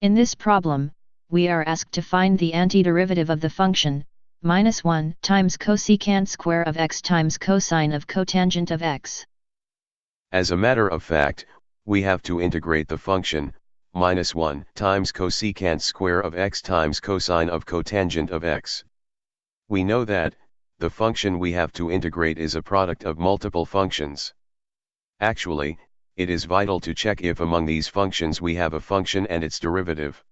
In this problem, we are asked to find the antiderivative of the function, -1 times cosecant square of x times cosine of cotangent of x. As a matter of fact, we have to integrate the function, -1 times cosecant square of x times cosine of cotangent of x. We know that, the function we have to integrate is a product of multiple functions. Actually, it is vital to check if among these functions we have a function and its derivative.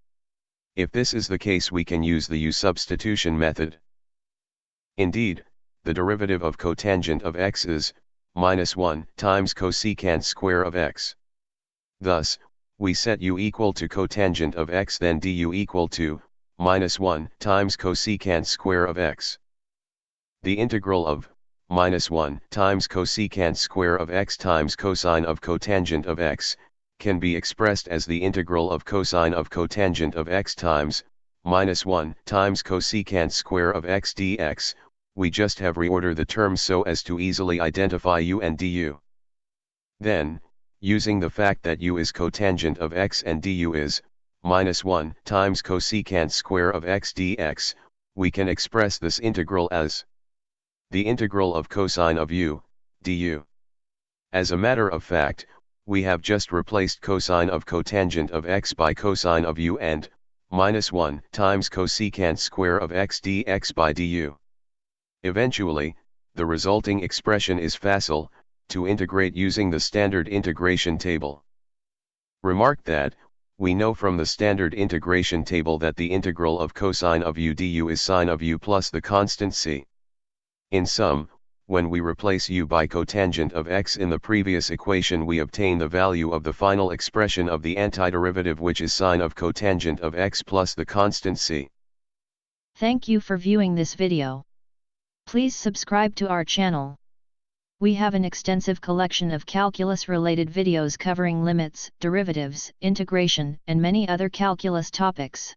If this is the case, we can use the substitution method. Indeed, the derivative of cotangent of x is -1 times cosecant square of x. Thus, we set u equal to cotangent of x, then du equal to -1 times cosecant square of x. The integral of -1 times cosecant square of x times cosine of cotangent of x can be expressed as the integral of cosine of cotangent of x times -1 times cosecant square of x dx. We just have reorder the terms so as to easily identify u and du. Then, using the fact that u is cotangent of x and du is -1 times cosecant square of x dx, we can express this integral as the integral of cosine of u, du. As a matter of fact, we have just replaced cosine of cotangent of x by cosine of u and -1 times cosecant square of x dx by du. Eventually, the resulting expression is facile to integrate using the standard integration table. Remark that, we know from the standard integration table that the integral of cosine of u du is sine of u plus the constant c. In sum, when we replace u by cotangent of x in the previous equation, we obtain the value of the final expression of the antiderivative, which is sine of cotangent of x plus the constant c. Thank you for viewing this video. Please subscribe to our channel. We have an extensive collection of calculus-related videos covering limits, derivatives, integration, and many other calculus topics.